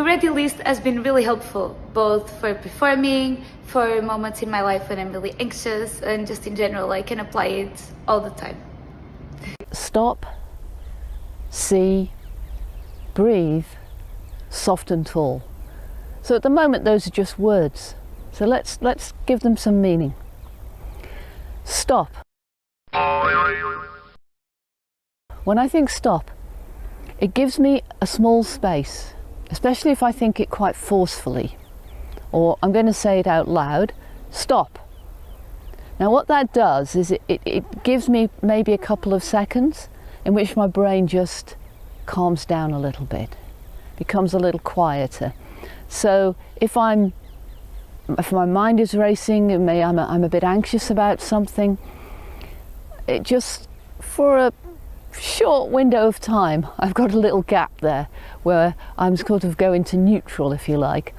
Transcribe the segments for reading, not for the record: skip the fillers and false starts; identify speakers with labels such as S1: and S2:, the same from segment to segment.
S1: The ready list has been really helpful, both for performing, for moments in my life when I'm really anxious, and just in general, I can apply it all the time.
S2: Stop, see, breathe, soft and tall. So at the moment those are just words. So let's give them some meaning. Stop. When I think stop, it gives me a small space, especially if I think it quite forcefully, or I'm going to say it out loud, stop. Now what that does is it gives me maybe a couple of seconds in which my brain just calms down a little bit, becomes a little quieter. So if my mind is racing, I'm a bit anxious about something, it just, for a short window of time, I've got a little gap there where I'm sort of going to neutral, if you like.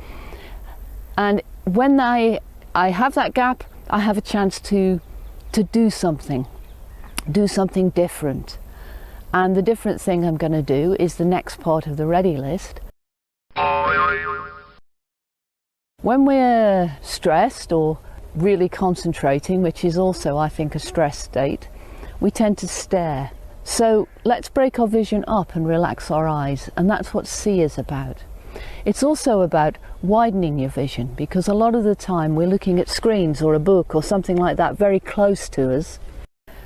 S2: And when I have that gap, I have a chance to do something different. And the different thing I'm going to do is the next part of the ready list. When we're stressed or really concentrating, which is also, I think, a stress state, we tend to stare. So let's break our vision up and relax our eyes, and that's what see is about. It's also about widening your vision, because a lot of the time we're looking at screens or a book or something like that very close to us.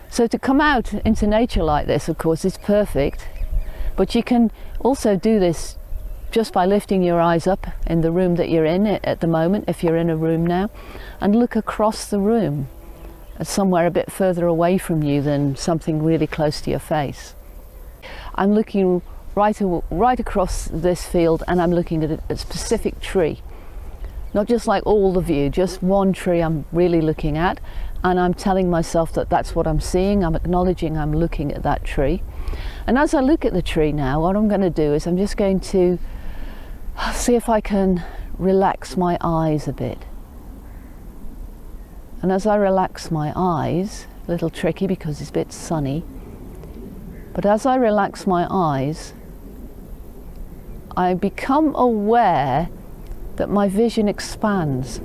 S2: So to come out into nature like this, of course, is perfect, but you can also do this just by lifting your eyes up in the room that you're in at the moment, if you're in a room now, and look across the room, somewhere a bit further away from you than something really close to your face. I'm looking right across this field, and I'm looking at a specific tree. Not just like all the view, just one tree I'm really looking at, and I'm telling myself that that's what I'm seeing. I'm acknowledging I'm looking at that tree. And as I look at the tree now, what I'm going to do is I'm just going to see if I can relax my eyes a bit. And as I relax my eyes, a little tricky because it's a bit sunny, but as I relax my eyes, I become aware that my vision expands.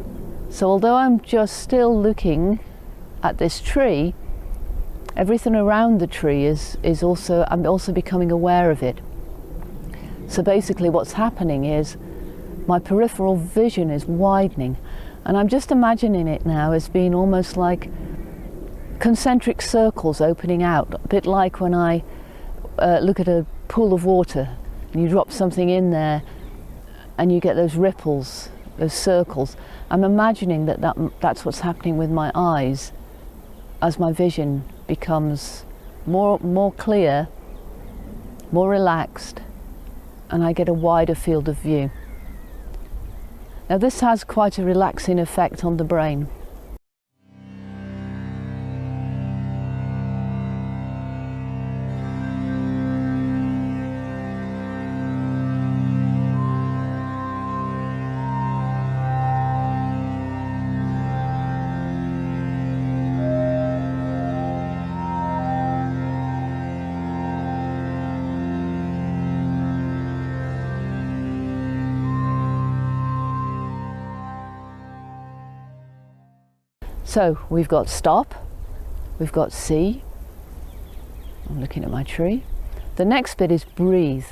S2: So although I'm just still looking at this tree, everything around the tree is also, I'm also becoming aware of it. So basically what's happening is my peripheral vision is widening, and I'm just imagining it now as being almost like concentric circles opening out, a bit like when I look at a pool of water and you drop something in there and you get those ripples, those circles. I'm imagining that's what's happening with my eyes as my vision becomes more clear, more relaxed, and I get a wider field of view. Now this has quite a relaxing effect on the brain. So we've got stop, we've got see, I'm looking at my tree. The next bit is breathe.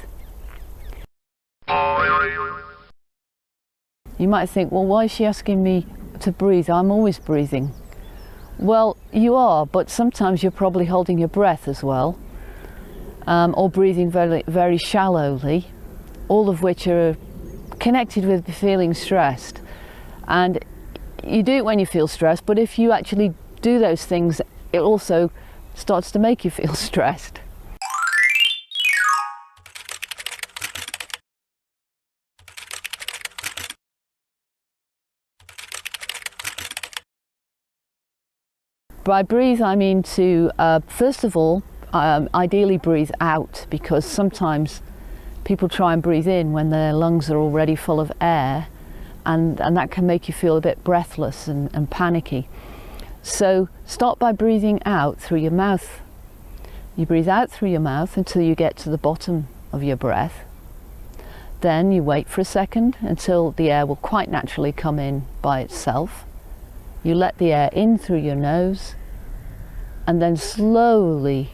S2: You might think, well, why is she asking me to breathe? I'm always breathing. Well, you are, but sometimes you're probably holding your breath as well, or breathing very, very shallowly, all of which are connected with feeling stressed. And you do it when you feel stressed, but if you actually do those things, it also starts to make you feel stressed. By breathe, I mean to, first of all, ideally breathe out, because sometimes people try and breathe in when their lungs are already full of air, and that can make you feel a bit breathless and panicky. So start by breathing out through your mouth. You breathe out through your mouth until you get to the bottom of your breath. Then you wait for a second until the air will quite naturally come in by itself. You let the air in through your nose and then slowly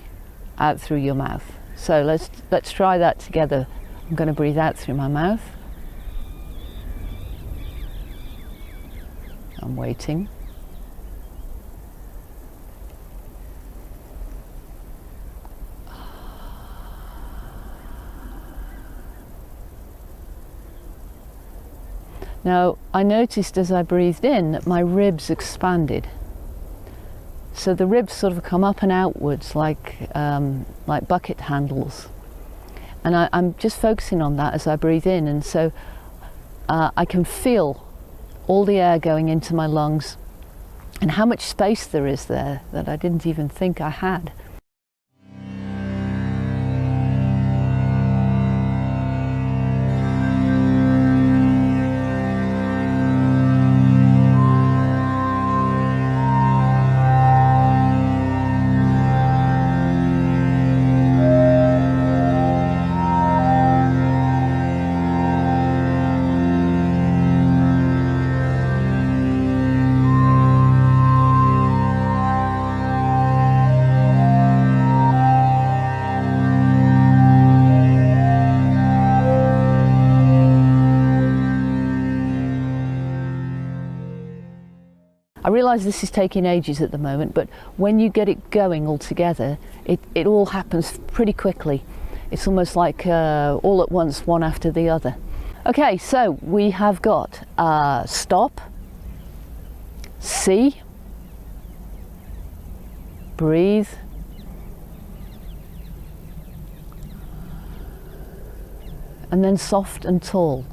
S2: out through your mouth. So let's try that together. I'm going to breathe out through my mouth. I'm waiting. Now, I noticed as I breathed in that my ribs expanded. So the ribs sort of come up and outwards like bucket handles. And I'm just focusing on that as I breathe in. And so I can feel all the air going into my lungs and how much space there is there that I didn't even think I had. I realise this is taking ages at the moment, but when you get it going all together, it all happens pretty quickly. It's almost like all at once, one after the other. Okay, so we have got stop, see, breathe, and then soft and tall.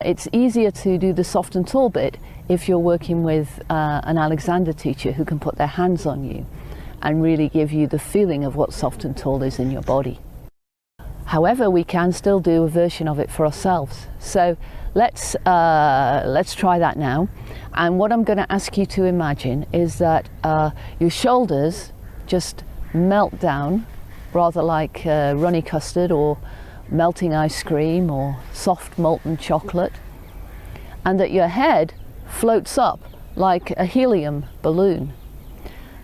S2: It's easier to do the soft and tall bit if you're working with an Alexander teacher who can put their hands on you and really give you the feeling of what soft and tall is in your body. However, we can still do a version of it for ourselves. So let's try that now. And what I'm going to ask you to imagine is that your shoulders just melt down, rather like runny custard or melting ice cream or soft molten chocolate, and that your head floats up like a helium balloon.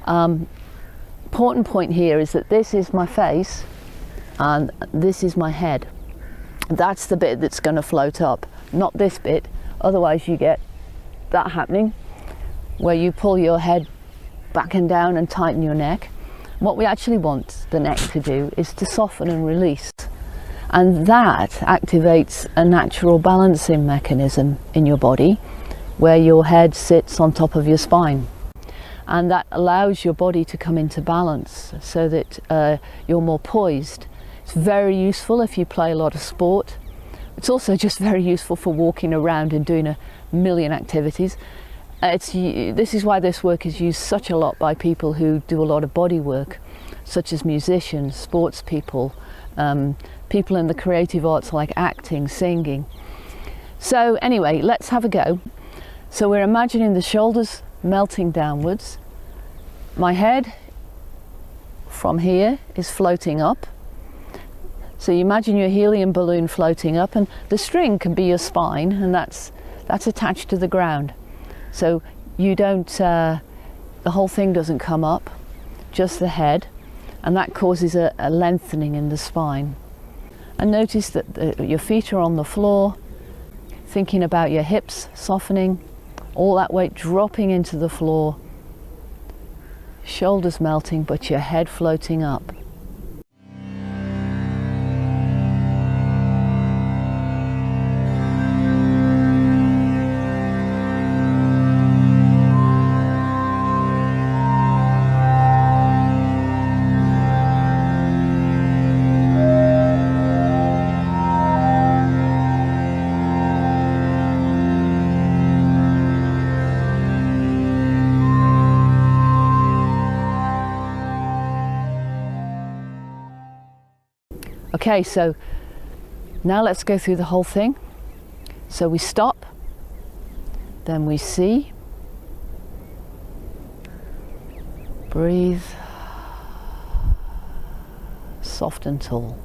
S2: Important point here is that this is my face and this is my head. That's the bit that's going to float up, not this bit. Otherwise you get that happening where you pull your head back and down and tighten your neck. What we actually want the neck to do is to soften and release. And that activates a natural balancing mechanism in your body where your head sits on top of your spine. And that allows your body to come into balance so that you're more poised. It's very useful if you play a lot of sport. It's also just very useful for walking around and doing a million activities. This is why this work is used such a lot by people who do a lot of body work, such as musicians, sports people, people in the creative arts like acting, singing. So anyway, let's have a go. So we're imagining the shoulders melting downwards. My head from here is floating up. So you imagine your helium balloon floating up, and the string can be your spine, and that's attached to the ground. So you don't, the whole thing doesn't come up, just the head, and that causes a lengthening in the spine. And notice that your feet are on the floor, thinking about your hips softening, all that weight dropping into the floor, shoulders melting, but your head floating up. Okay, so now let's go through the whole thing. So we stop, then we see, breathe, soft and tall.